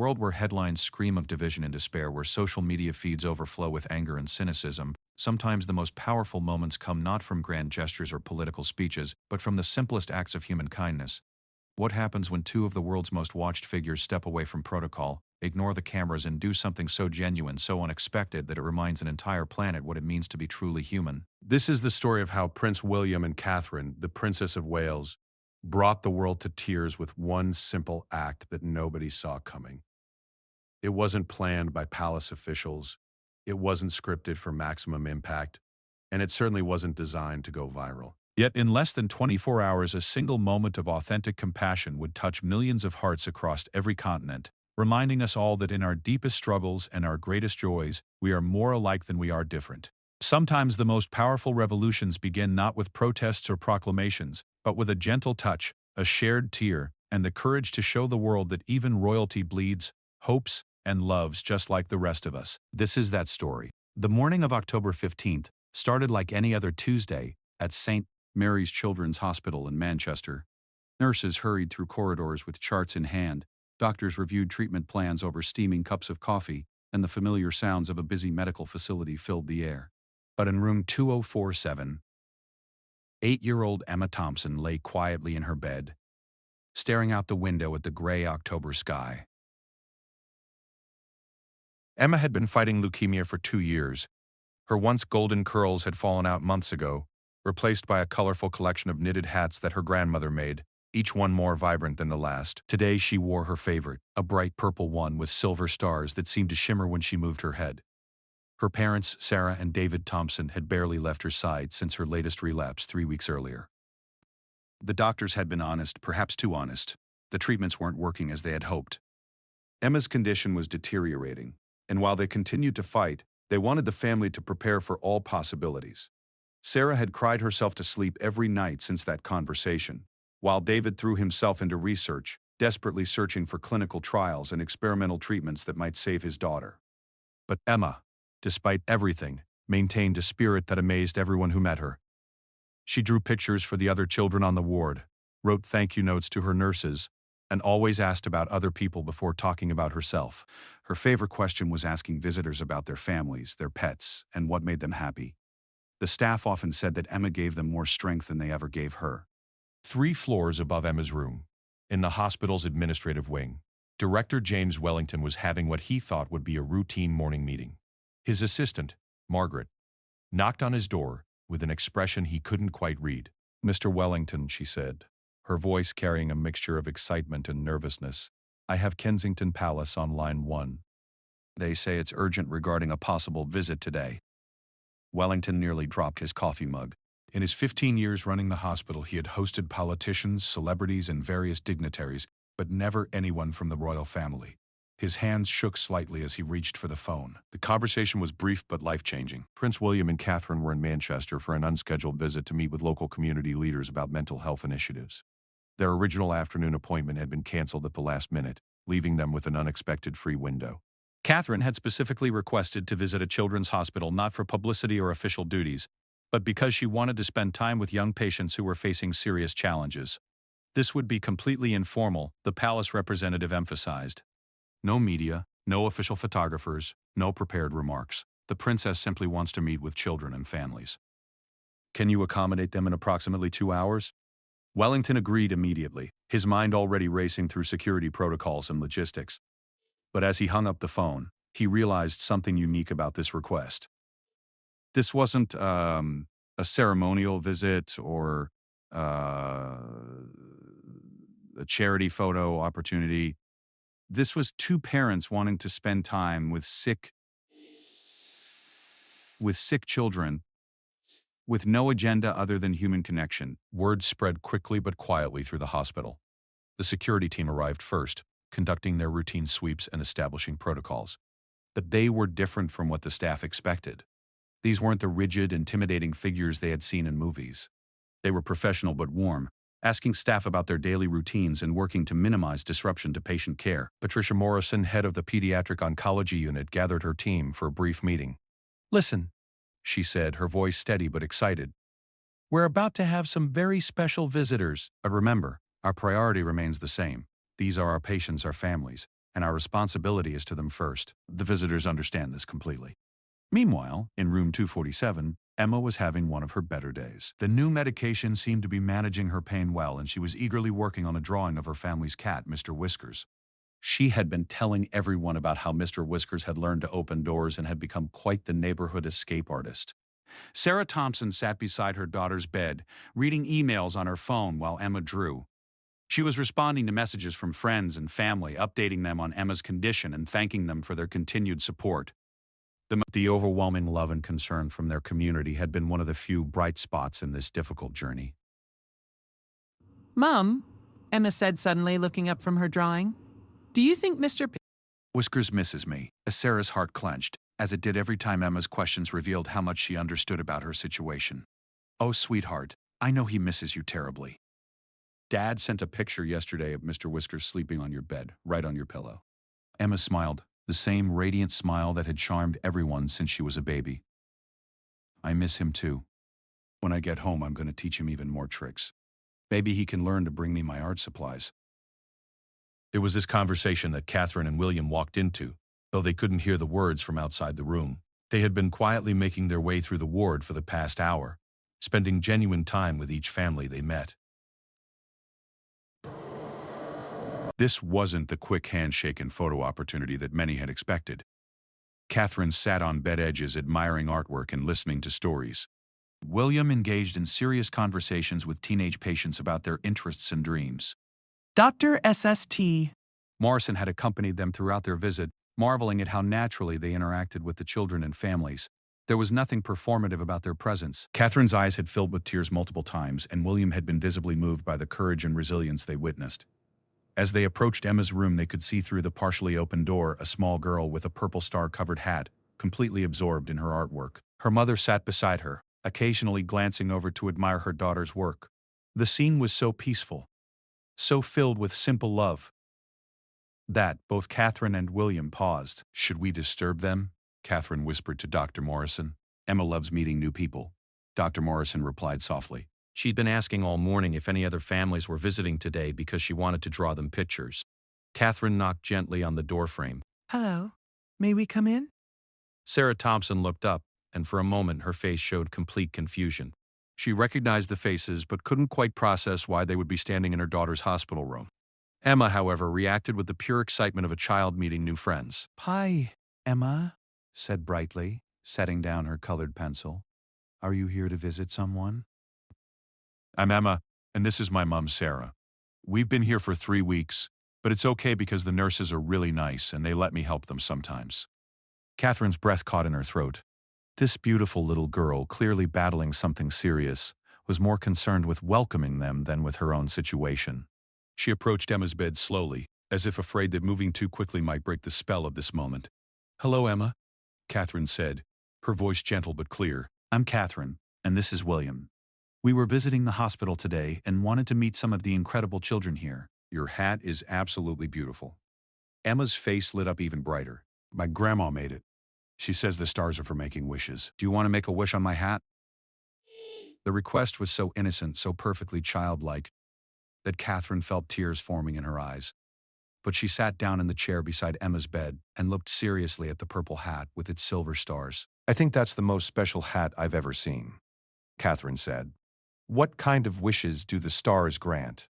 world where headlines scream of division and despair, where social media feeds overflow with anger and cynicism, sometimes the most powerful moments come not from grand gestures or political speeches, but from the simplest acts of human kindness. What happens when two of the world's most watched figures step away from protocol, ignore the cameras, and do something so genuine, so unexpected that it reminds an entire planet what it means to be truly human? This is the story of how Prince William and Catherine, the Princess of Wales, brought the world to tears with one simple act that nobody saw coming. It wasn't planned by palace officials, it wasn't scripted for maximum impact, and it certainly wasn't designed to go viral. Yet in less than 24 hours, a single moment of authentic compassion would touch millions of hearts across every continent, reminding us all that in our deepest struggles and our greatest joys, we are more alike than we are different. Sometimes the most powerful revolutions begin not with protests or proclamations, but with a gentle touch, a shared tear, and the courage to show the world that even royalty bleeds, hopes, and loves just like the rest of us. This is that story. The morning of October 15th started like any other Tuesday at St. Mary's Children's Hospital in Manchester. Nurses hurried through corridors with charts in hand, doctors reviewed treatment plans over steaming cups of coffee, and the familiar sounds of a busy medical facility filled the air. But in room 2047, 8-year-old Emma Thompson lay quietly in her bed, staring out the window at the gray October sky. Emma had been fighting leukemia for 2 years. Her once golden curls had fallen out months ago, replaced by a colorful collection of knitted hats that her grandmother made, each one more vibrant than the last. Today she wore her favorite, a bright purple one with silver stars that seemed to shimmer when she moved her head. Her parents, Sarah and David Thompson, had barely left her side since her latest relapse 3 weeks earlier. The doctors had been honest, perhaps too honest. The treatments weren't working as they had hoped. Emma's condition was deteriorating, and while they continued to fight, they wanted the family to prepare for all possibilities. Sarah had cried herself to sleep every night since that conversation, while David threw himself into research, desperately searching for clinical trials and experimental treatments that might save his daughter. But Emma, despite everything, maintained a spirit that amazed everyone who met her. She drew pictures for the other children on the ward, wrote thank you notes to her nurses, and always asked about other people before talking about herself. Her favorite question was asking visitors about their families, their pets, and what made them happy. The staff often said that Emma gave them more strength than they ever gave her. 3 floors above Emma's room, in the hospital's administrative wing, Director James Wellington was having what he thought would be a routine morning meeting. His assistant, Margaret, knocked on his door with an expression he couldn't quite read. "Mr. Wellington," she said, her voice carrying a mixture of excitement and nervousness, "I have Kensington Palace on line 1. They say it's urgent regarding a possible visit today." Wellington nearly dropped his coffee mug. In his 15 years running the hospital, he had hosted politicians, celebrities, and various dignitaries, but never anyone from the royal family. His hands shook slightly as he reached for the phone. The conversation was brief but life-changing. Prince William and Catherine were in Manchester for an unscheduled visit to meet with local community leaders about mental health initiatives. Their original afternoon appointment had been canceled at the last minute, leaving them with an unexpected free window. Catherine had specifically requested to visit a children's hospital not for publicity or official duties, but because she wanted to spend time with young patients who were facing serious challenges. This would be completely informal, the palace representative emphasized. No media, no official photographers, no prepared remarks. The princess simply wants to meet with children and families. "Can you accommodate them in approximately 2 hours?" Wellington agreed immediately, his mind already racing through security protocols and logistics. But as he hung up the phone, he realized something unique about this request. This wasn't a ceremonial visit or a charity photo opportunity. This was 2 parents wanting to spend time with sick children, with no agenda other than human connection. Word spread quickly but quietly through the hospital. The security team arrived first, conducting their routine sweeps and establishing protocols. But they were different from what the staff expected. These weren't the rigid, intimidating figures they had seen in movies. They were professional but warm, asking staff about their daily routines and working to minimize disruption to patient care. Patricia Morrison, head of the pediatric oncology unit, gathered her team for a brief meeting. "Listen," she said, her voice steady but excited. "We're about to have some very special visitors. But remember, our priority remains the same. These are our patients, our families. and our responsibility is to them first. The visitors understand this completely. Meanwhile, in room 247, Emma was having one of her better days. The new medication seemed to be managing her pain well, and she was eagerly working on a drawing of her family's cat, Mr. Whiskers. She had been telling everyone about how Mr. Whiskers had learned to open doors and had become quite the neighborhood escape artist. Sarah Thompson sat beside her daughter's bed, reading emails on her phone while Emma drew. She was responding to messages from friends and family, updating them on Emma's condition and thanking them for their continued support. The overwhelming love and concern from their community had been one of the few bright spots in this difficult journey. Mom, Emma said suddenly, looking up from her drawing, do you think Mr. Whiskers misses me, as Sarah's heart clenched, as it did every time Emma's questions revealed how much she understood about her situation. Oh, sweetheart, I know he misses you terribly. Dad sent a picture yesterday of Mr. Whiskers sleeping on your bed, right on your pillow. Emma smiled, the same radiant smile that had charmed everyone since she was a baby. I miss him too. When I get home, I'm going to teach him even more tricks. Maybe he can learn to bring me my art supplies. It was this conversation that Catherine and William walked into, though they couldn't hear the words from outside the room. They had been quietly making their way through the ward for the past hour, spending genuine time with each family they met. This wasn't the quick handshake and photo opportunity that many had expected. Catherine sat on bed edges admiring artwork and listening to stories. William engaged in serious conversations with teenage patients about their interests and dreams. Dr. SST. Morrison had accompanied them throughout their visit, marveling at how naturally they interacted with the children and families. There was nothing performative about their presence. Catherine's eyes had filled with tears multiple times, and William had been visibly moved by the courage and resilience they witnessed. As they approached Emma's room, they could see through the partially open door a small girl with a purple star-covered hat, completely absorbed in her artwork. Her mother sat beside her, occasionally glancing over to admire her daughter's work. The scene was so peaceful, so filled with simple love, that both Catherine and William paused. Should we disturb them? Catherine whispered to Dr. Morrison. Emma loves meeting new people. Dr. Morrison replied softly. She'd been asking all morning if any other families were visiting today because she wanted to draw them pictures. Catherine knocked gently on the doorframe. Hello. May we come in? Sarah Thompson looked up, and for a moment her face showed complete confusion. She recognized the faces but couldn't quite process why they would be standing in her daughter's hospital room. Emma, however, reacted with the pure excitement of a child meeting new friends. Hi, Emma, said brightly, setting down her colored pencil. Are you here to visit someone? I'm Emma, and this is my mom, Sarah. We've been here for 3 weeks, but it's okay because the nurses are really nice and they let me help them sometimes. Catherine's breath caught in her throat. This beautiful little girl, clearly battling something serious, was more concerned with welcoming them than with her own situation. She approached Emma's bed slowly, as if afraid that moving too quickly might break the spell of this moment. Hello, Emma, Catherine said, her voice gentle but clear. I'm Catherine, and this is William. We were visiting the hospital today and wanted to meet some of the incredible children here. Your hat is absolutely beautiful. Emma's face lit up even brighter. My grandma made it. She says the stars are for making wishes. Do you want to make a wish on my hat? The request was so innocent, so perfectly childlike, that Catherine felt tears forming in her eyes. But she sat down in the chair beside Emma's bed and looked seriously at the purple hat with its silver stars. I think that's the most special hat I've ever seen, Catherine said. What kind of wishes do the stars grant?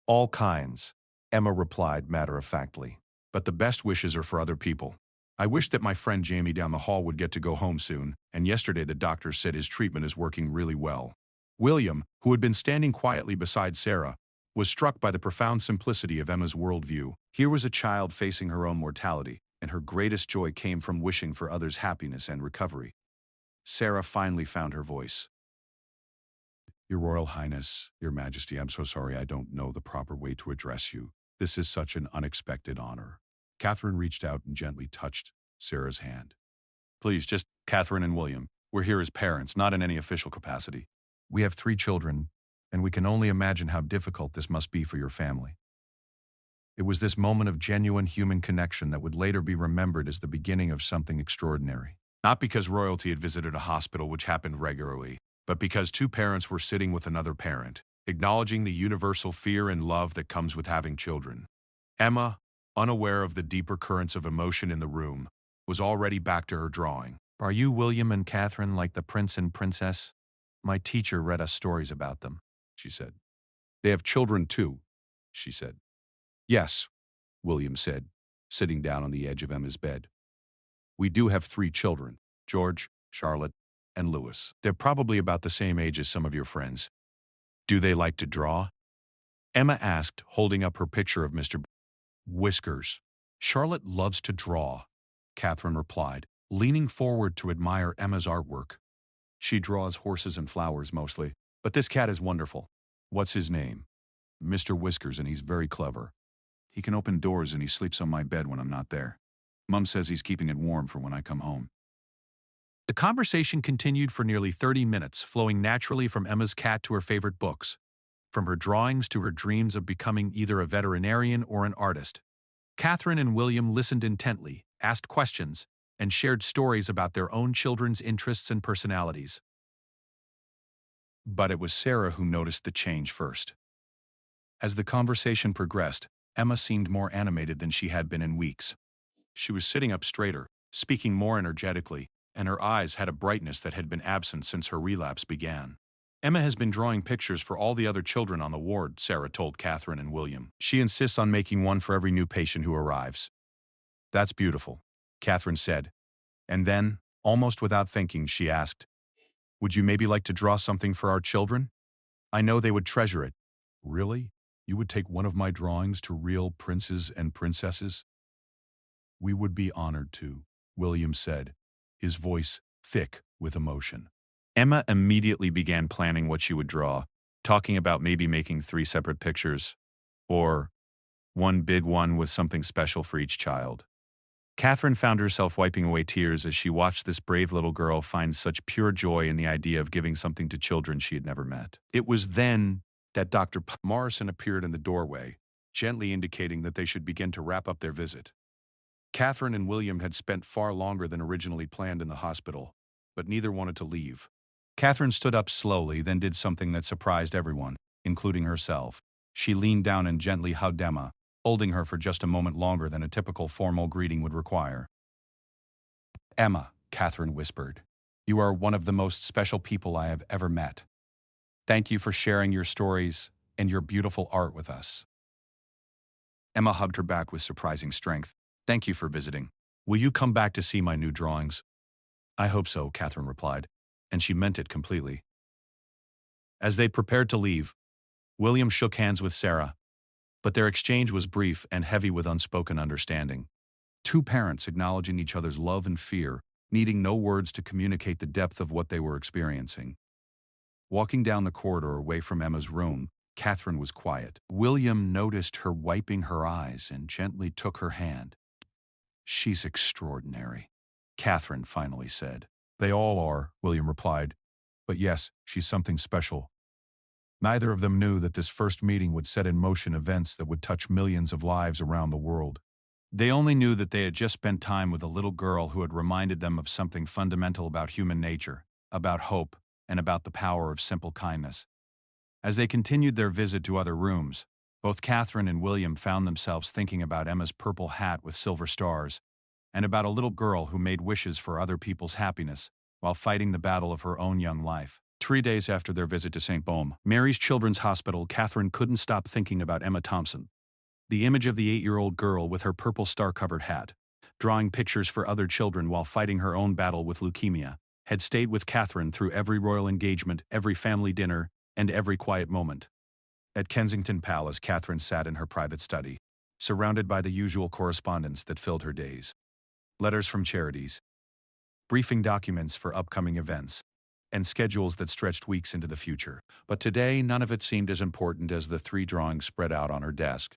All kinds, Emma replied matter-of-factly. But the best wishes are for other people. I wish that my friend Jamie down the hall would get to go home soon, and yesterday the doctor said his treatment is working really well. William, who had been standing quietly beside Sarah, was struck by the profound simplicity of Emma's worldview. Here was a child facing her own mortality, and her greatest joy came from wishing for others' happiness and recovery. Sarah finally found her voice. Your Royal Highness, Your Majesty, I'm so sorry I don't know the proper way to address you. This is such an unexpected honor. Catherine reached out and gently touched Sarah's hand. Please, just Catherine and William. We're here as parents, not in any official capacity. We have 3 children, and we can only imagine how difficult this must be for your family. It was this moment of genuine human connection that would later be remembered as the beginning of something extraordinary. Not because royalty had visited a hospital, which happened regularly, but because 2 parents were sitting with another parent, acknowledging the universal fear and love that comes with having children. Emma, unaware of the deeper currents of emotion in the room, was already back to her drawing. Are you William and Catherine like the prince and princess? My teacher read us stories about them, she said. They have children too, she said. Yes, William said, sitting down on the edge of Emma's bed. We do have 3 children, George, Charlotte, and Louis. They're probably about the same age as some of your friends. Do they like to draw? Emma asked, holding up her picture of Mr. Whiskers. Charlotte loves to draw, Catherine replied, leaning forward to admire Emma's artwork. She draws horses and flowers mostly, but this cat is wonderful. What's his name? Mr. Whiskers, and he's very clever. He can open doors and he sleeps on my bed when I'm not there. Mum says he's keeping it warm for when I come home. The conversation continued for nearly 30 minutes, flowing naturally from Emma's cat to her favorite books, from her drawings to her dreams of becoming either a veterinarian or an artist. Catherine and William listened intently, asked questions, and shared stories about their own children's interests and personalities. But it was Sarah who noticed the change first. As the conversation progressed, Emma seemed more animated than she had been in weeks. She was sitting up straighter, speaking more energetically, and her eyes had a brightness that had been absent since her relapse began. Emma has been drawing pictures for all the other children on the ward, Sarah told Catherine and William. She insists on making one for every new patient who arrives. That's beautiful, Catherine said. And then, almost without thinking, she asked, would you maybe like to draw something for our children? I know they would treasure it. Really? You would take one of my drawings to real princes and princesses? We would be honored to, William said, his voice thick with emotion. Emma immediately began planning what she would draw, talking about maybe making 3 separate pictures, or one big one with something special for each child. Catherine found herself wiping away tears as she watched this brave little girl find such pure joy in the idea of giving something to children she had never met. It was then that Dr. Morrison appeared in the doorway, gently indicating that they should begin to wrap up their visit. Catherine and William had spent far longer than originally planned in the hospital, but neither wanted to leave. Catherine stood up slowly, then did something that surprised everyone, including herself. She leaned down and gently hugged Emma, holding her for just a moment longer than a typical formal greeting would require. Emma, Catherine whispered, you are one of the most special people I have ever met. Thank you for sharing your stories and your beautiful art with us. Emma hugged her back with surprising strength. Thank you for visiting. Will you come back to see my new drawings? I hope so, Catherine replied, and she meant it completely. As they prepared to leave, William shook hands with Sarah, but their exchange was brief and heavy with unspoken understanding. 2 parents acknowledging each other's love and fear, needing no words to communicate the depth of what they were experiencing. Walking down the corridor away from Emma's room, Catherine was quiet. William noticed her wiping her eyes and gently took her hand. She's extraordinary, Catherine finally said. They all are, William replied. But yes, she's something special. Neither of them knew that this first meeting would set in motion events that would touch millions of lives around the world. They only knew that they had just spent time with a little girl who had reminded them of something fundamental about human nature, about hope, and about the power of simple kindness. As they continued their visit to other rooms, both Catherine and William found themselves thinking about Emma's purple hat with silver stars, and about a little girl who made wishes for other people's happiness while fighting the battle of her own young life. 3 days after their visit to St. Baume, Mary's Children's Hospital, Catherine couldn't stop thinking about Emma Thompson. The image of the 8-year-old girl with her purple star-covered hat, drawing pictures for other children while fighting her own battle with leukemia, had stayed with Catherine through every royal engagement, every family dinner, and every quiet moment. At Kensington Palace, Catherine sat in her private study, surrounded by the usual correspondence that filled her days. Letters from charities, briefing documents for upcoming events, and schedules that stretched weeks into the future. But today, none of it seemed as important as the 3 drawings spread out on her desk.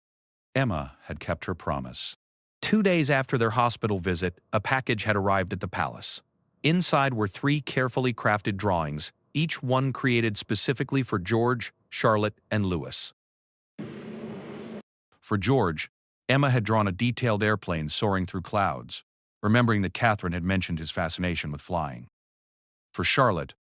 Emma had kept her promise. 2 days after their hospital visit, a package had arrived at the palace. Inside were 3 carefully crafted drawings, each one created specifically for George, Charlotte, and Louis. For George, Emma had drawn a detailed airplane soaring through clouds, remembering that Catherine had mentioned his fascination with flying. For Charlotte,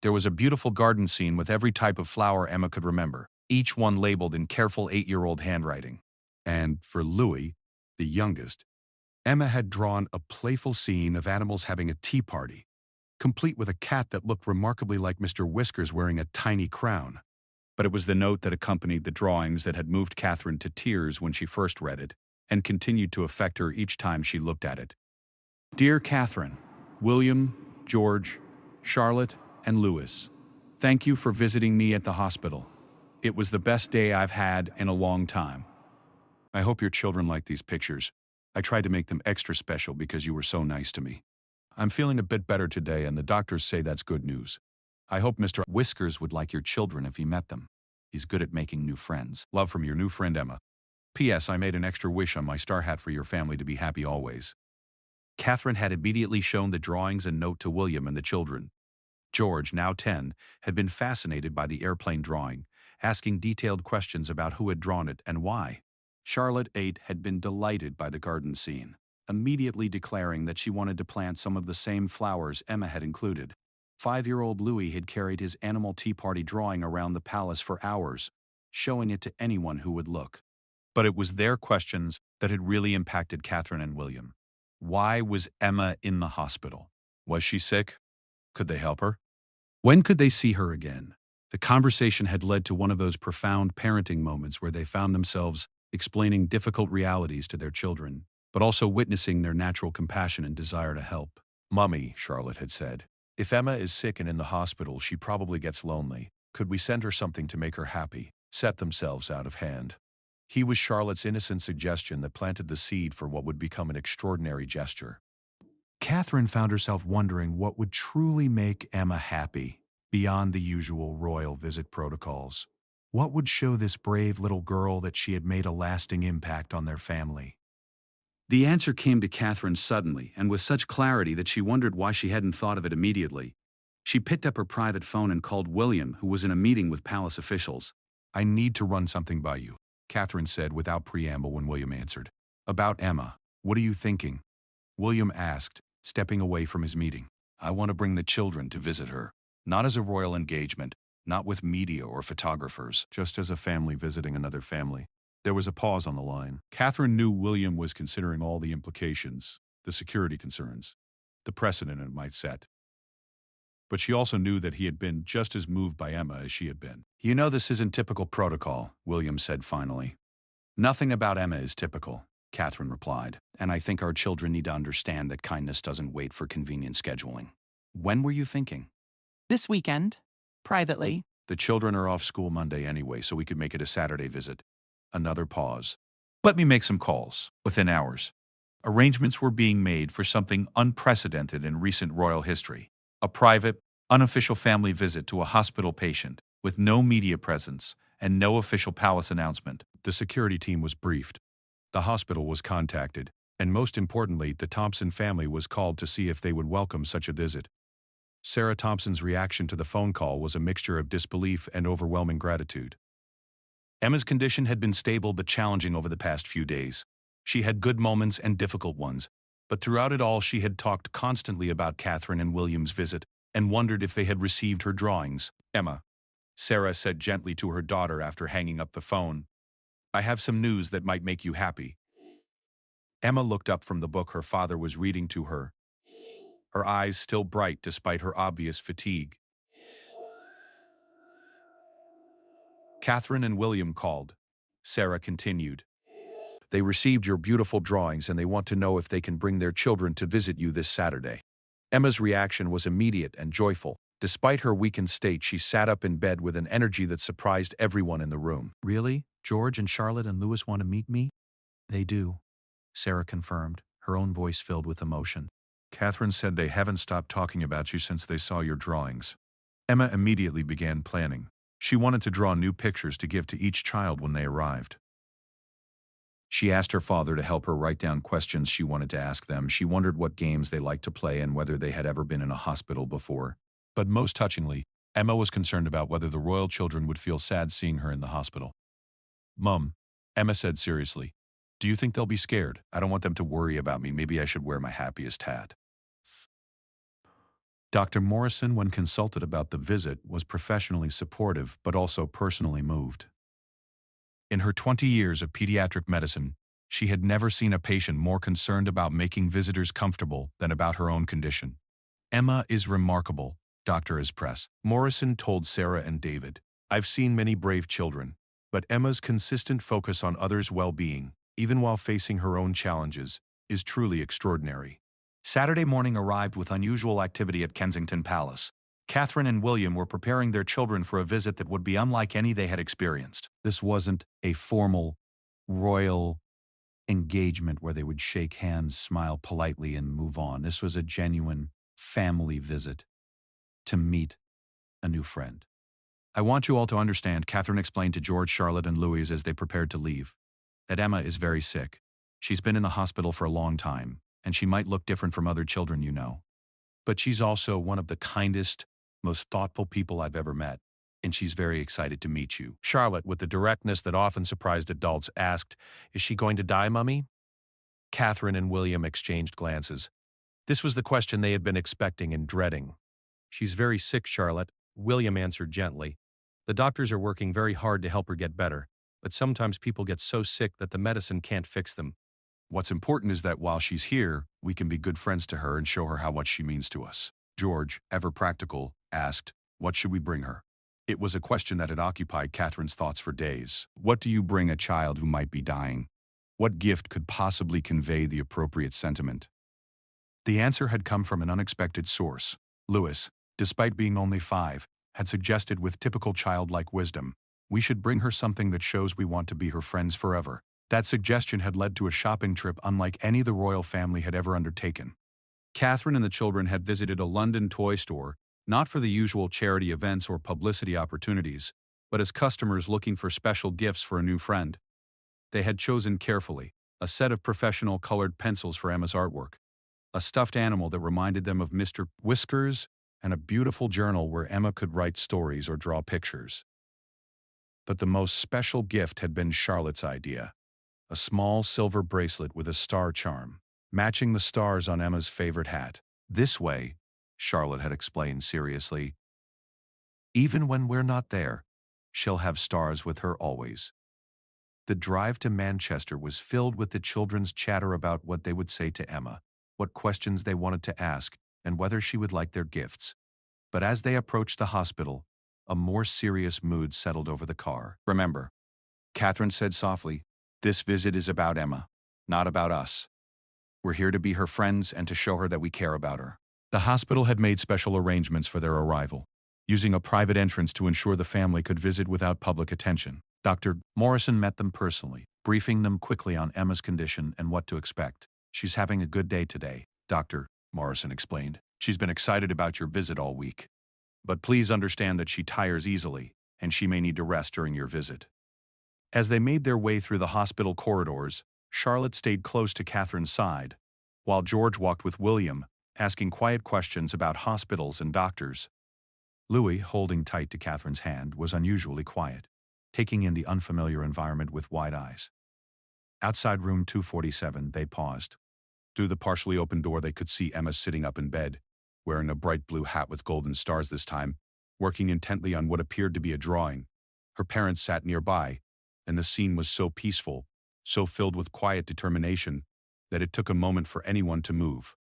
there was a beautiful garden scene with every type of flower Emma could remember, each one labeled in careful 8-year-old handwriting. And for Louis, the youngest, Emma had drawn a playful scene of animals having a tea party, complete with a cat that looked remarkably like Mr. Whiskers wearing a tiny crown. But it was the note that accompanied the drawings that had moved Catherine to tears when she first read it, and continued to affect her each time she looked at it. Dear Catherine, William, George, Charlotte, and Louis, thank you for visiting me at the hospital. It was the best day I've had in a long time. I hope your children like these pictures. I tried to make them extra special because you were so nice to me. I'm feeling a bit better today and the doctors say that's good news. I hope Mr. Whiskers would like your children if he met them. He's good at making new friends. Love from your new friend Emma. P.S. I made an extra wish on my star hat for your family to be happy always. Catherine had immediately shown the drawings and note to William and the children. George, now 10, had been fascinated by the airplane drawing, asking detailed questions about who had drawn it and why. Charlotte, 8, had been delighted by the garden scene, immediately declaring that she wanted to plant some of the same flowers Emma had included. 5-year-old Louis had carried his animal tea party drawing around the palace for hours, showing it to anyone who would look. But it was their questions that had really impacted Catherine and William. Why was Emma in the hospital? Was she sick? Could they help her? When could they see her again? The conversation had led to one of those profound parenting moments where they found themselves explaining difficult realities to their children, but also witnessing their natural compassion and desire to help. Mummy, Charlotte had said, if Emma is sick and in the hospital, she probably gets lonely. Could we send her something to make her happy? Set themselves out of hand. He was Charlotte's innocent suggestion that planted the seed for what would become an extraordinary gesture. Catherine found herself wondering what would truly make Emma happy, beyond the usual royal visit protocols. What would show this brave little girl that she had made a lasting impact on their family? The answer came to Catherine suddenly and with such clarity that she wondered why she hadn't thought of it immediately. She picked up her private phone and called William, who was in a meeting with palace officials. I need to run something by you, Catherine said without preamble when William answered. About Emma. What are you thinking? William asked, stepping away from his meeting. I want to bring the children to visit her. Not as a royal engagement, not with media or photographers. Just as a family visiting another family. There was a pause on the line. Catherine knew William was considering all the implications, the security concerns, the precedent it might set. But she also knew that he had been just as moved by Emma as she had been. You know this isn't typical protocol, William said finally. Nothing about Emma is typical, Catherine replied, and I think our children need to understand that kindness doesn't wait for convenient scheduling. When were you thinking? This weekend, privately. The children are off school Monday anyway, so we could make it a Saturday visit. Another pause. Let me make some calls, within hours. Arrangements were being made for something unprecedented in recent royal history. A private, unofficial family visit to a hospital patient, with no media presence and no official palace announcement. The security team was briefed. The hospital was contacted, and most importantly, the Thompson family was called to see if they would welcome such a visit. Sarah Thompson's reaction to the phone call was a mixture of disbelief and overwhelming gratitude. Emma's condition had been stable but challenging over the past few days. She had good moments and difficult ones, but throughout it all she had talked constantly about Catherine and William's visit and wondered if they had received her drawings. Emma, Sarah said gently to her daughter after hanging up the phone, I have some news that might make you happy. Emma looked up from the book her father was reading to her, her eyes still bright despite her obvious fatigue. Catherine and William called. Sarah continued. They received your beautiful drawings and they want to know if they can bring their children to visit you this Saturday. Emma's reaction was immediate and joyful. Despite her weakened state, she sat up in bed with an energy that surprised everyone in the room. Really? George and Charlotte and Louis want to meet me? They do, Sarah confirmed, her own voice filled with emotion. Catherine said they haven't stopped talking about you since they saw your drawings. Emma immediately began planning. She wanted to draw new pictures to give to each child when they arrived. She asked her father to help her write down questions she wanted to ask them. She wondered what games they liked to play and whether they had ever been in a hospital before. But most touchingly, Emma was concerned about whether the royal children would feel sad seeing her in the hospital. Mum, Emma said seriously, do you think they'll be scared? I don't want them to worry about me. Maybe I should wear my happiest hat. Dr. Morrison, when consulted about the visit, was professionally supportive but also personally moved. In her 20 years of pediatric medicine, She had never seen a patient more concerned about making visitors comfortable than about her own condition. Emma is remarkable, Dr. Ispress, Morrison told Sarah and David. I've seen many brave children, but Emma's consistent focus on others' well-being, even while facing her own challenges, is truly extraordinary. Saturday morning arrived with unusual activity at Kensington Palace. Catherine and William were preparing their children for a visit that would be unlike any they had experienced. This wasn't a formal, royal engagement where they would shake hands, smile politely, and move on. This was a genuine family visit to meet a new friend. I want you all to understand, Catherine explained to George, Charlotte, and Louise as they prepared to leave, that Emma is very sick. She's been in the hospital for a long time, and she might look different from other children you know. But she's also one of the kindest, most thoughtful people I've ever met, and she's very excited to meet you. Charlotte, with the directness that often surprised adults, asked, "Is she going to die, Mummy?" Catherine and William exchanged glances. This was the question they had been expecting and dreading. "She's very sick, Charlotte," William answered gently. "The doctors are working very hard to help her get better, but sometimes people get so sick that the medicine can't fix them." What's important is that while she's here, we can be good friends to her and show her how much she means to us. George, ever practical, asked, what should we bring her? It was a question that had occupied Catherine's thoughts for days. What do you bring a child who might be dying? What gift could possibly convey the appropriate sentiment? The answer had come from an unexpected source. Louis, despite being only 5, had suggested with typical childlike wisdom, we should bring her something that shows we want to be her friends forever. That suggestion had led to a shopping trip unlike any the royal family had ever undertaken. Catherine and the children had visited a London toy store, not for the usual charity events or publicity opportunities, but as customers looking for special gifts for a new friend. They had chosen carefully a set of professional colored pencils for Emma's artwork, a stuffed animal that reminded them of Mr. Whiskers, and a beautiful journal where Emma could write stories or draw pictures. But the most special gift had been Charlotte's idea. A small silver bracelet with a star charm, matching the stars on Emma's favorite hat. This way, Charlotte had explained seriously, even when we're not there, she'll have stars with her always. The drive to Manchester was filled with the children's chatter about what they would say to Emma, what questions they wanted to ask, and whether she would like their gifts. But as they approached the hospital, a more serious mood settled over the car. Remember, Catherine said softly, this visit is about Emma, not about us. We're here to be her friends and to show her that we care about her. The hospital had made special arrangements for their arrival, using a private entrance to ensure the family could visit without public attention. Dr. Morrison met them personally, briefing them quickly on Emma's condition and what to expect. She's having a good day today, Dr. Morrison explained. She's been excited about your visit all week. But please understand that she tires easily, and she may need to rest during your visit. As they made their way through the hospital corridors, Charlotte stayed close to Catherine's side, while George walked with William, asking quiet questions about hospitals and doctors. Louis, holding tight to Catherine's hand, was unusually quiet, taking in the unfamiliar environment with wide eyes. Outside room 247, they paused. Through the partially open door, they could see Emma sitting up in bed, wearing a bright blue hat with golden stars this time, working intently on what appeared to be a drawing. Her parents sat nearby, and the scene was so peaceful, so filled with quiet determination, that it took a moment for anyone to move.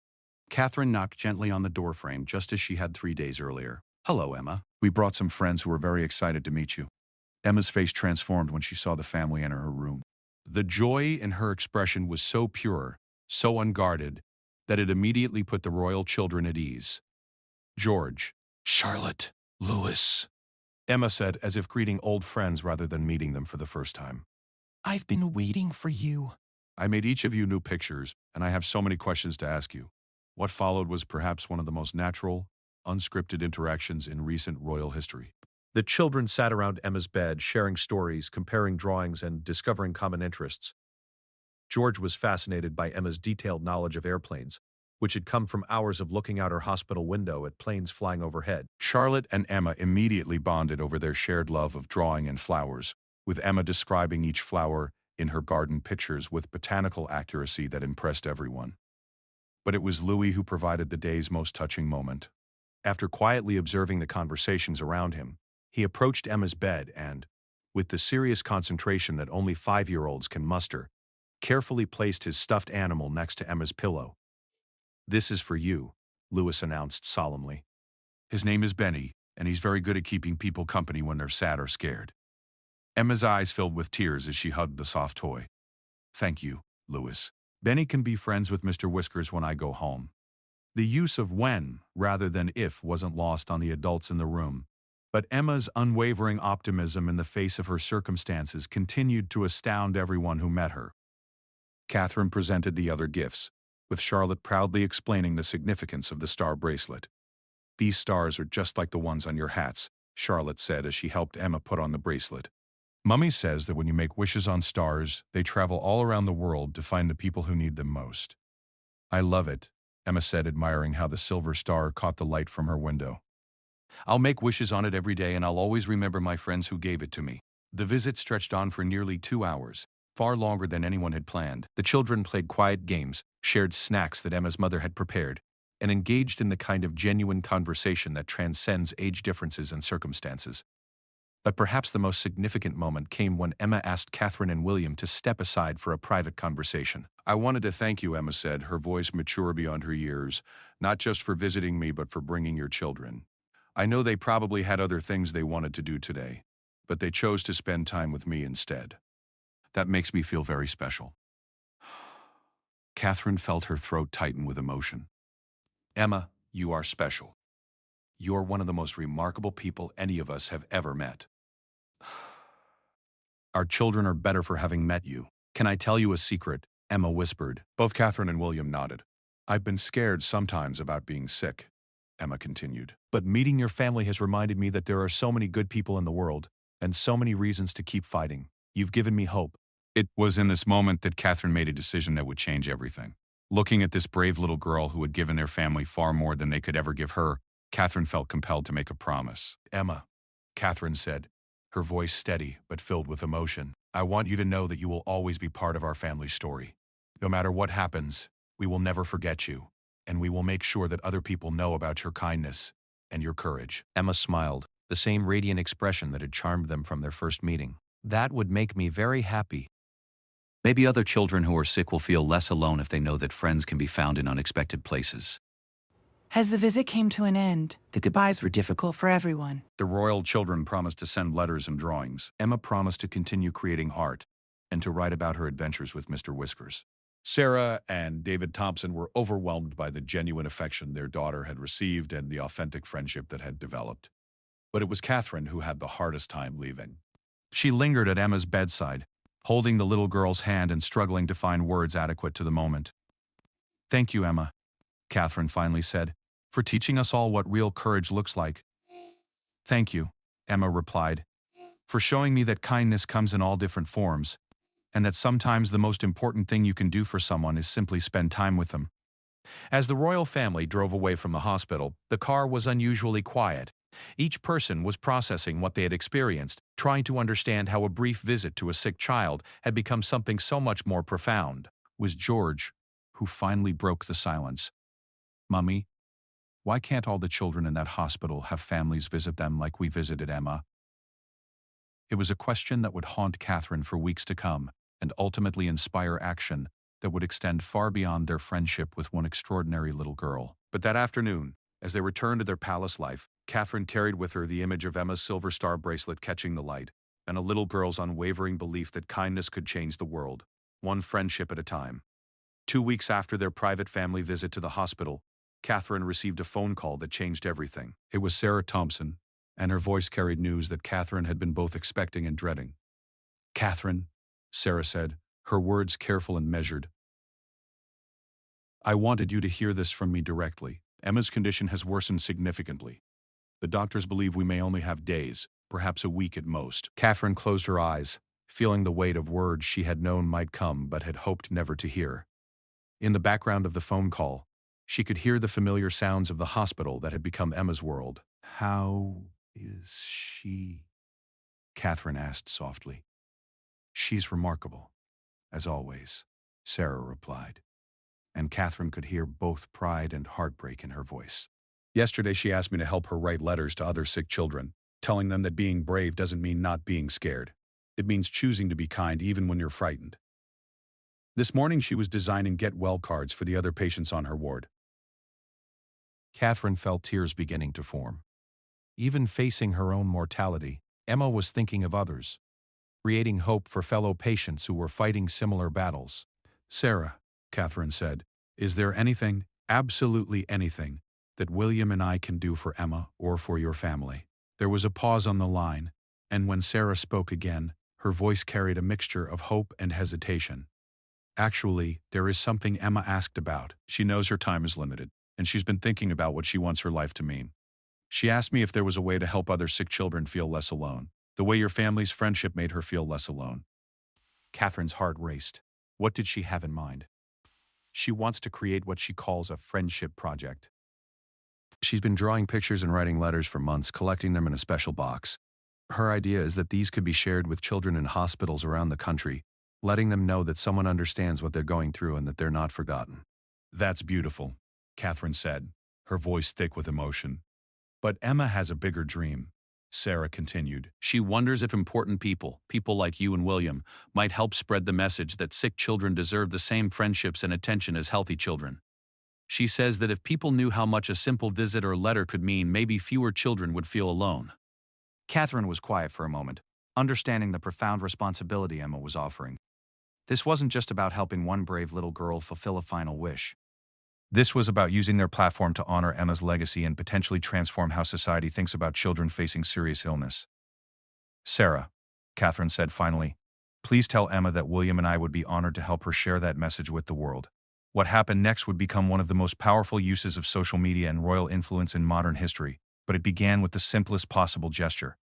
Catherine knocked gently on the doorframe just as she had 3 days earlier. Hello, Emma. We brought some friends who were very excited to meet you. Emma's face transformed when she saw the family enter her room. The joy in her expression was so pure, so unguarded, that it immediately put the royal children at ease. George, Charlotte, Louis, Emma said as if greeting old friends rather than meeting them for the first time. I've been waiting for you. I made each of you new pictures, and I have so many questions to ask you. What followed was perhaps one of the most natural, unscripted interactions in recent royal history. The children sat around Emma's bed, sharing stories, comparing drawings, and discovering common interests. George was fascinated by Emma's detailed knowledge of airplanes, which had come from hours of looking out her hospital window at planes flying overhead. Charlotte and Emma immediately bonded over their shared love of drawing and flowers, with Emma describing each flower in her garden pictures with botanical accuracy that impressed everyone. But it was Louis who provided the day's most touching moment. After quietly observing the conversations around him, he approached Emma's bed and, with the serious concentration that only 5-year-olds can muster, carefully placed his stuffed animal next to Emma's pillow. "This is for you," Louis announced solemnly. His name is Benny, and he's very good at keeping people company when they're sad or scared. Emma's eyes filled with tears as she hugged the soft toy. Thank you, Louis. Benny can be friends with Mr. Whiskers when I go home. The use of when rather than if wasn't lost on the adults in the room, but Emma's unwavering optimism in the face of her circumstances continued to astound everyone who met her. Catherine presented the other gifts, with Charlotte proudly explaining the significance of the star bracelet. These stars are just like the ones on your hats, Charlotte said as she helped Emma put on the bracelet. Mummy says that when you make wishes on stars, they travel all around the world to find the people who need them most. I love it, Emma said, admiring how the silver star caught the light from her window. I'll make wishes on it every day, and I'll always remember my friends who gave it to me. The visit stretched on for nearly 2 hours, far longer than anyone had planned. The children played quiet games, shared snacks that Emma's mother had prepared, and engaged in the kind of genuine conversation that transcends age differences and circumstances. But perhaps the most significant moment came when Emma asked Catherine and William to step aside for a private conversation. I wanted to thank you, Emma said, her voice mature beyond her years, not just for visiting me but for bringing your children. I know they probably had other things they wanted to do today, but they chose to spend time with me instead. That makes me feel very special. Catherine felt her throat tighten with emotion. Emma, you are special. You're one of the most remarkable people any of us have ever met. Our children are better for having met you. Can I tell you a secret? Emma whispered. Both Catherine and William nodded. I've been scared sometimes about being sick, Emma continued. But meeting your family has reminded me that there are so many good people in the world, and so many reasons to keep fighting. You've given me hope. It was in this moment that Catherine made a decision that would change everything. Looking at this brave little girl who had given their family far more than they could ever give her, Catherine felt compelled to make a promise. Emma, Catherine said, her voice steady but filled with emotion, I want you to know that you will always be part of our family story. No matter what happens, we will never forget you, and we will make sure that other people know about your kindness and your courage. Emma smiled, the same radiant expression that had charmed them from their first meeting. That would make me very happy. Maybe other children who are sick will feel less alone if they know that friends can be found in unexpected places. As the visit came to an end, the goodbyes were difficult for everyone. The royal children promised to send letters and drawings. Emma promised to continue creating art and to write about her adventures with Mr. Whiskers. Sarah and David Thompson were overwhelmed by the genuine affection their daughter had received and the authentic friendship that had developed. But it was Catherine who had the hardest time leaving. She lingered at Emma's bedside, holding the little girl's hand and struggling to find words adequate to the moment. Thank you, Emma, Catherine finally said, for teaching us all what real courage looks like. Thank you, Emma replied, for showing me that kindness comes in all different forms, and that sometimes the most important thing you can do for someone is simply spend time with them. As the royal family drove away from the hospital, the car was unusually quiet. Each person was processing what they had experienced, trying to understand how a brief visit to a sick child had become something so much more profound. It was George who finally broke the silence. Mummy, why can't all the children in that hospital have families visit them like we visited Emma? It was a question that would haunt Catherine for weeks to come and ultimately inspire action that would extend far beyond their friendship with one extraordinary little girl. But that afternoon, as they returned to their palace life, Catherine carried with her the image of Emma's silver star bracelet catching the light, and a little girl's unwavering belief that kindness could change the world, one friendship at a time. 2 weeks after their private family visit to the hospital, Catherine received a phone call that changed everything. It was Sarah Thompson, and her voice carried news that Catherine had been both expecting and dreading. Catherine, Sarah said, her words careful and measured. I wanted you to hear this from me directly. Emma's condition has worsened significantly. The doctors believe we may only have days, perhaps a week at most. Catherine closed her eyes, feeling the weight of words she had known might come but had hoped never to hear. In the background of the phone call, she could hear the familiar sounds of the hospital that had become Emma's world. How is she? Catherine asked softly. She's remarkable, as always, Sarah replied, and Catherine could hear both pride and heartbreak in her voice. Yesterday she asked me to help her write letters to other sick children, telling them that being brave doesn't mean not being scared. It means choosing to be kind even when you're frightened. This morning she was designing get-well cards for the other patients on her ward. Catherine felt tears beginning to form. Even facing her own mortality, Emma was thinking of others, creating hope for fellow patients who were fighting similar battles. Sarah, Catherine said, is there anything, absolutely anything, that William and I can do for Emma or for your family? There was a pause on the line, and when Sarah spoke again, her voice carried a mixture of hope and hesitation. Actually, there is something Emma asked about. She knows her time is limited, and she's been thinking about what she wants her life to mean. She asked me if there was a way to help other sick children feel less alone, the way your family's friendship made her feel less alone. Catherine's heart raced. What did she have in mind? She wants to create what she calls a friendship project. She's been drawing pictures and writing letters for months, collecting them in a special box. Her idea is that these could be shared with children in hospitals around the country, letting them know that someone understands what they're going through and that they're not forgotten. That's beautiful, Catherine said, her voice thick with emotion. But Emma has a bigger dream, Sarah continued. She wonders if important people like you and William, might help spread the message that sick children deserve the same friendships and attention as healthy children. She says that if people knew how much a simple visit or letter could mean, maybe fewer children would feel alone. Catherine was quiet for a moment, understanding the profound responsibility Emma was offering. This wasn't just about helping one brave little girl fulfill a final wish. This was about using their platform to honor Emma's legacy and potentially transform how society thinks about children facing serious illness. Sarah, Catherine said finally, please tell Emma that William and I would be honored to help her share that message with the world. What happened next would become one of the most powerful uses of social media and royal influence in modern history, but it began with the simplest possible gesture.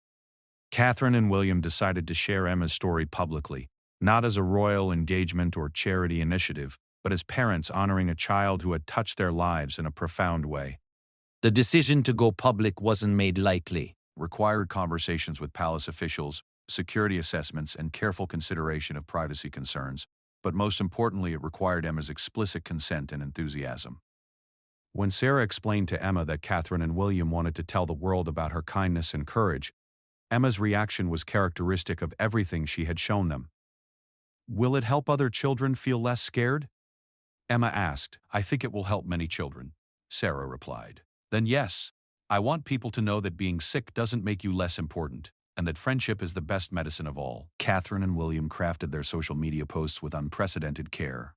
Catherine and William decided to share Emma's story publicly, not as a royal engagement or charity initiative, but as parents honoring a child who had touched their lives in a profound way. The decision to go public wasn't made lightly. Required conversations with palace officials, security assessments, and careful consideration of privacy concerns, but most importantly, it required Emma's explicit consent and enthusiasm. When Sarah explained to Emma that Catherine and William wanted to tell the world about her kindness and courage, Emma's reaction was characteristic of everything she had shown them. Will it help other children feel less scared? Emma asked. I think it will help many children, Sarah replied. Then yes, I want people to know that being sick doesn't make you less important, and that friendship is the best medicine of all. Catherine and William crafted their social media posts with unprecedented care.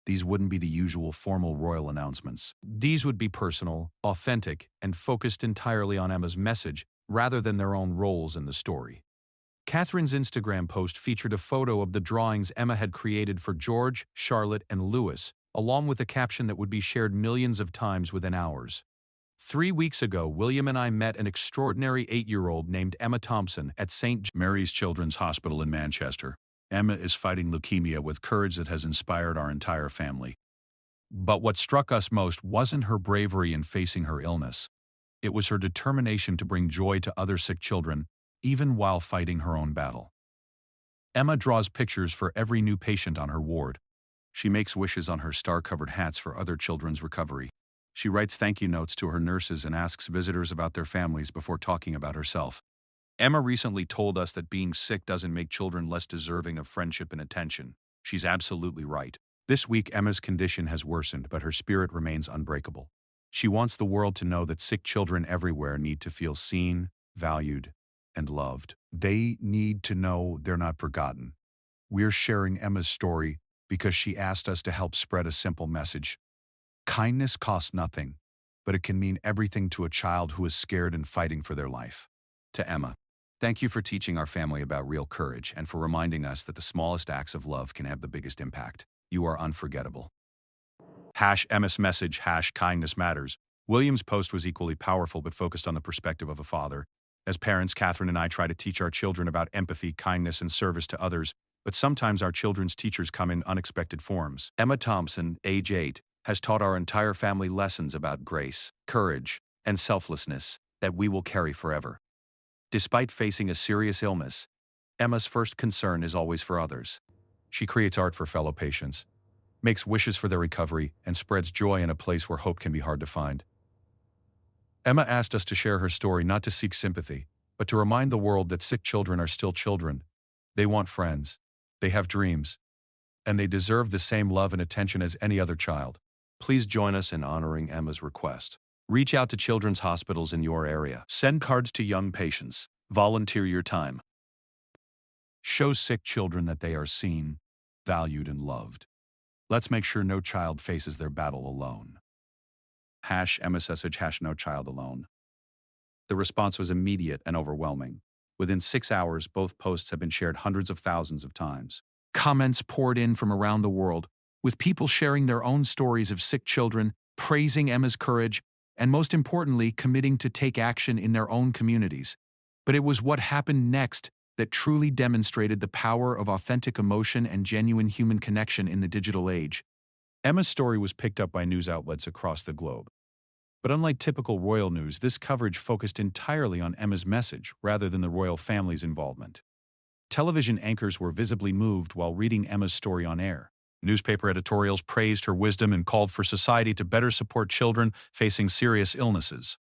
These wouldn't be the usual formal royal announcements. These would be personal, authentic, and focused entirely on Emma's message rather than their own roles in the story. Catherine's Instagram post featured a photo of the drawings Emma had created for George, Charlotte, and Louis, along with a caption that would be shared millions of times within hours. 3 weeks ago, William and I met an extraordinary 8-year-old named Emma Thompson at St. Mary's Children's Hospital in Manchester. Emma is fighting leukemia with courage that has inspired our entire family. But what struck us most wasn't her bravery in facing her illness. It was her determination to bring joy to other sick children, even while fighting her own battle. Emma draws pictures for every new patient on her ward. She makes wishes on her star-covered hats for other children's recovery. She writes thank you notes to her nurses and asks visitors about their families before talking about herself. Emma recently told us that being sick doesn't make children less deserving of friendship and attention. She's absolutely right. This week, Emma's condition has worsened, but her spirit remains unbreakable. She wants the world to know that sick children everywhere need to feel seen, valued, and loved. They need to know they're not forgotten. We're sharing Emma's story because she asked us to help spread a simple message. Kindness costs nothing, but it can mean everything to a child who is scared and fighting for their life. To Emma, thank you for teaching our family about real courage and for reminding us that the smallest acts of love can have the biggest impact. You are unforgettable. #Emma's message, #kindness matters. William's post was equally powerful but focused on the perspective of a father. As parents, Catherine and I try to teach our children about empathy, kindness, and service to others, but sometimes our children's teachers come in unexpected forms. Emma Thompson, age 8, has taught our entire family lessons about grace, courage, and selflessness that we will carry forever. Despite facing a serious illness, Emma's first concern is always for others. She creates art for fellow patients, makes wishes for their recovery, and spreads joy in a place where hope can be hard to find. Emma asked us to share her story not to seek sympathy, but to remind the world that sick children are still children. They want friends. They have dreams. and they deserve the same love and attention as any other child. Please join us in honoring Emma's request. Reach out to children's hospitals in your area. Send cards to young patients. Volunteer your time. Show sick children that they are seen, valued, and loved. Let's make sure no child faces their battle alone. #Emma's message #no child alone. The response was immediate and overwhelming. Within 6 hours, both posts have been shared hundreds of thousands of times. Comments poured in from around the world, with people sharing their own stories of sick children, praising Emma's courage, and most importantly, committing to take action in their own communities. But it was what happened next that truly demonstrated the power of authentic emotion and genuine human connection in the digital age. Emma's story was picked up by news outlets across the globe. But unlike typical royal news, this coverage focused entirely on Emma's message rather than the royal family's involvement. Television anchors were visibly moved while reading Emma's story on air. Newspaper editorials praised her wisdom and called for society to better support children facing serious illnesses.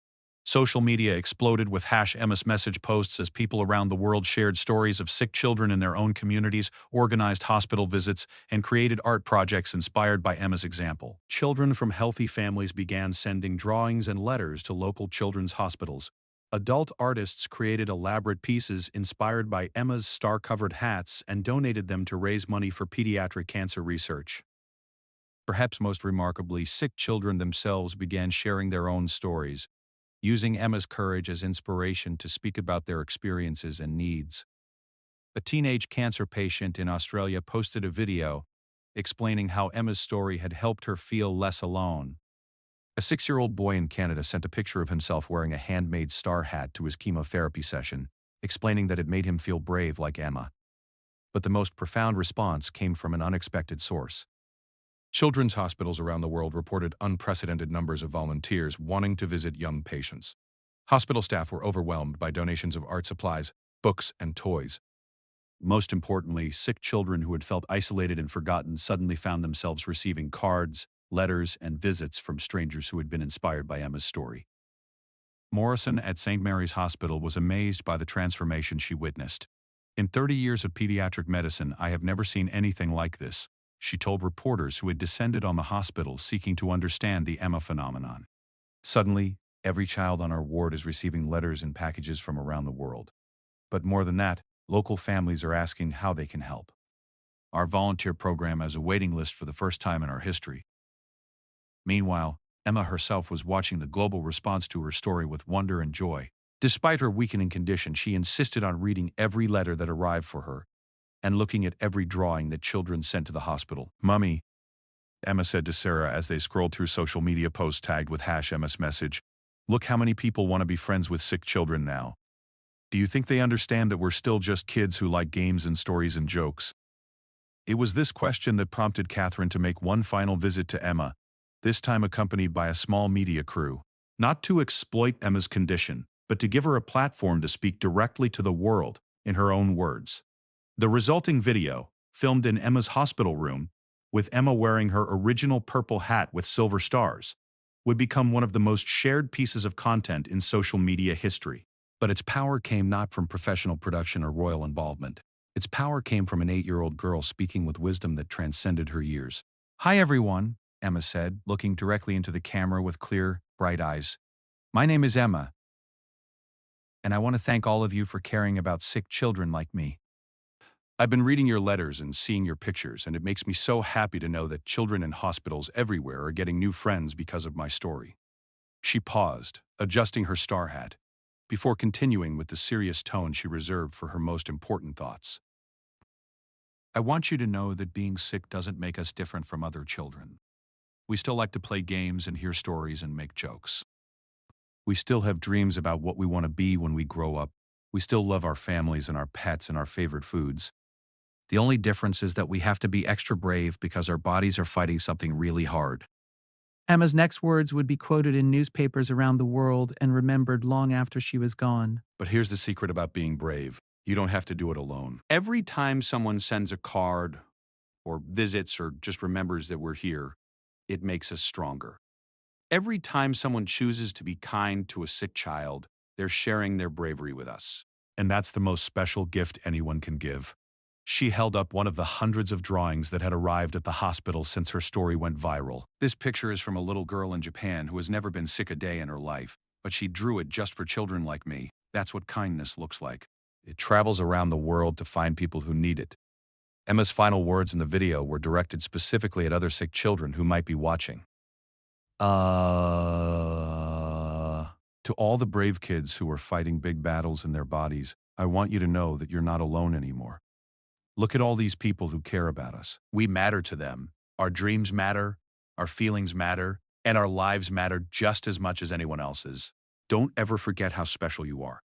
Social media exploded with #Emma's message posts as people around the world shared stories of sick children in their own communities, organized hospital visits, and created art projects inspired by Emma's example. Children from healthy families began sending drawings and letters to local children's hospitals. Adult artists created elaborate pieces inspired by Emma's star-covered hats and donated them to raise money for pediatric cancer research. Perhaps most remarkably, sick children themselves began sharing their own stories, using Emma's courage as inspiration to speak about their experiences and needs. A teenage cancer patient in Australia posted a video explaining how Emma's story had helped her feel less alone. A 6-year-old boy in Canada sent a picture of himself wearing a handmade star hat to his chemotherapy session, explaining that it made him feel brave like Emma. But the most profound response came from an unexpected source. Children's hospitals around the world reported unprecedented numbers of volunteers wanting to visit young patients. Hospital staff were overwhelmed by donations of art supplies, books, and toys. Most importantly, sick children who had felt isolated and forgotten suddenly found themselves receiving cards, letters, and visits from strangers who had been inspired by Emma's story. Morrison at St. Mary's Hospital was amazed by the transformation she witnessed. "In 30 years of pediatric medicine, I have never seen anything like this," she told reporters who had descended on the hospital seeking to understand the Emma phenomenon. "Suddenly, every child on our ward is receiving letters and packages from around the world. But more than that, local families are asking how they can help. Our volunteer program has a waiting list for the first time in our history." Meanwhile, Emma herself was watching the global response to her story with wonder and joy. Despite her weakening condition, she insisted on reading every letter that arrived for her and looking at every drawing that children sent to the hospital. "Mummy," Emma said to Sarah as they scrolled through social media posts tagged with #Emma's message, "look how many people want to be friends with sick children now. Do you think they understand that we're still just kids who like games and stories and jokes?" It was this question that prompted Catherine to make one final visit to Emma, this time accompanied by a small media crew. Not to exploit Emma's condition, but to give her a platform to speak directly to the world in her own words. The resulting video, filmed in Emma's hospital room, with Emma wearing her original purple hat with silver stars, would become one of the most shared pieces of content in social media history. But its power came not from professional production or royal involvement. Its power came from an 8-year-old girl speaking with wisdom that transcended her years. "Hi everyone," Emma said, looking directly into the camera with clear, bright eyes. "My name is Emma, and I want to thank all of you for caring about sick children like me. I've been reading your letters and seeing your pictures, and it makes me so happy to know that children in hospitals everywhere are getting new friends because of my story." She paused, adjusting her star hat, before continuing with the serious tone she reserved for her most important thoughts. "I want you to know that being sick doesn't make us different from other children. We still like to play games and hear stories and make jokes. We still have dreams about what we want to be when we grow up. We still love our families and our pets and our favorite foods. The only difference is that we have to be extra brave because our bodies are fighting something really hard." Emma's next words would be quoted in newspapers around the world and remembered long after she was gone. But here's the secret about being brave. You don't have to do it alone. Every time someone sends a card or visits or just remembers that we're here, it makes us stronger. Every time someone chooses to be kind to a sick child, they're sharing their bravery with us. And that's the most special gift anyone can give. She held up one of the hundreds of drawings that had arrived at the hospital since her story went viral. This picture is from a little girl in Japan who has never been sick a day in her life, but she drew it just for children like me. That's what kindness looks like. It travels around the world to find people who need it. Emma's final words in the video were directed specifically at other sick children who might be watching. To all the brave kids who are fighting big battles in their bodies, I want you to know that you're not alone anymore. Look at all these people who care about us. We matter to them. Our dreams matter, our feelings matter, and our lives matter just as much as anyone else's. Don't ever forget how special you are.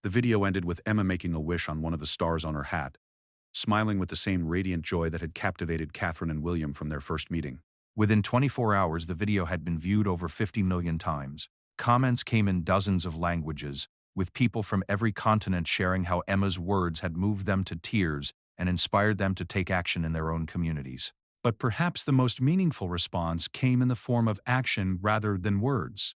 The video ended with Emma making a wish on one of the stars on her hat, smiling with the same radiant joy that had captivated Catherine and William from their first meeting. Within 24 hours, the video had been viewed over 50 million times. Comments came in dozens of languages, with people from every continent sharing how Emma's words had moved them to tears and inspired them to take action in their own communities. But perhaps the most meaningful response came in the form of action rather than words.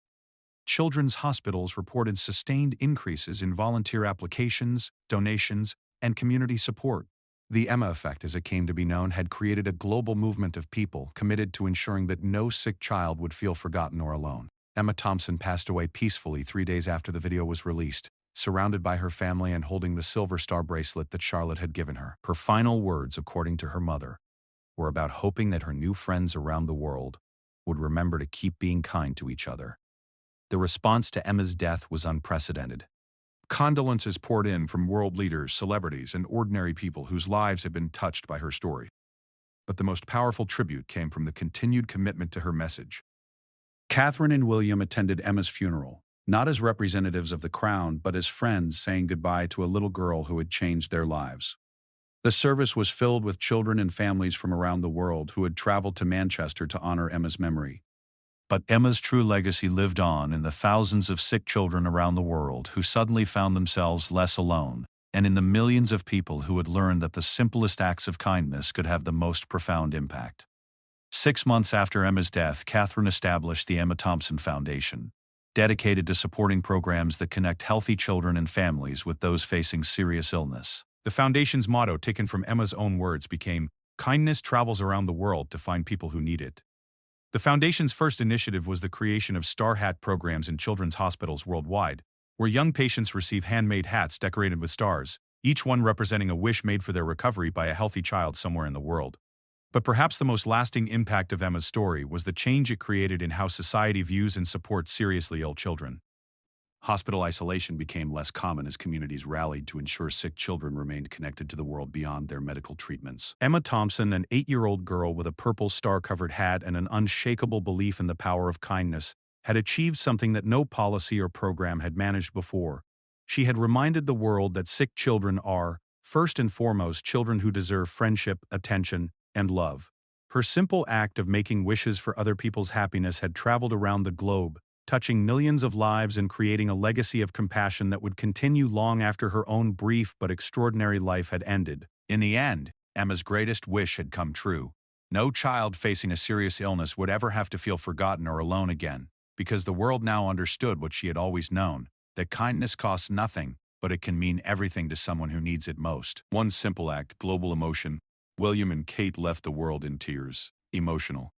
Children's hospitals reported sustained increases in volunteer applications, donations, and community support. The Emma effect, as it came to be known, had created a global movement of people committed to ensuring that no sick child would feel forgotten or alone. Emma Thompson passed away peacefully 3 days after the video was released, surrounded by her family and holding the silver star bracelet that Charlotte had given her. Her final words, according to her mother, were about hoping that her new friends around the world would remember to keep being kind to each other. The response to Emma's death was unprecedented. Condolences poured in from world leaders, celebrities, and ordinary people whose lives had been touched by her story. But the most powerful tribute came from the continued commitment to her message. Catherine and William attended Emma's funeral, not as representatives of the crown, but as friends saying goodbye to a little girl who had changed their lives. The service was filled with children and families from around the world who had traveled to Manchester to honor Emma's memory. But Emma's true legacy lived on in the thousands of sick children around the world who suddenly found themselves less alone, and in the millions of people who had learned that the simplest acts of kindness could have the most profound impact. 6 months after Emma's death, Catherine established the Emma Thompson Foundation, dedicated to supporting programs that connect healthy children and families with those facing serious illness. The foundation's motto, taken from Emma's own words, became, "Kindness travels around the world to find people who need it." The foundation's first initiative was the creation of Star Hat programs in children's hospitals worldwide, where young patients receive handmade hats decorated with stars, each one representing a wish made for their recovery by a healthy child somewhere in the world. But perhaps the most lasting impact of Emma's story was the change it created in how society views and supports seriously ill children. Hospital isolation became less common as communities rallied to ensure sick children remained connected to the world beyond their medical treatments. Emma Thompson, an 8-year-old girl with a purple star-covered hat and an unshakable belief in the power of kindness, had achieved something that no policy or program had managed before. She had reminded the world that sick children are, first and foremost, children who deserve friendship, attention, and love. Her simple act of making wishes for other people's happiness had traveled around the globe, touching millions of lives and creating a legacy of compassion that would continue long after her own brief but extraordinary life had ended. In the end, Emma's greatest wish had come true. No child facing a serious illness would ever have to feel forgotten or alone again, because the world now understood what she had always known, that kindness costs nothing, but it can mean everything to someone who needs it most. One simple act, global emotion. William and Kate left the world in tears, emotional.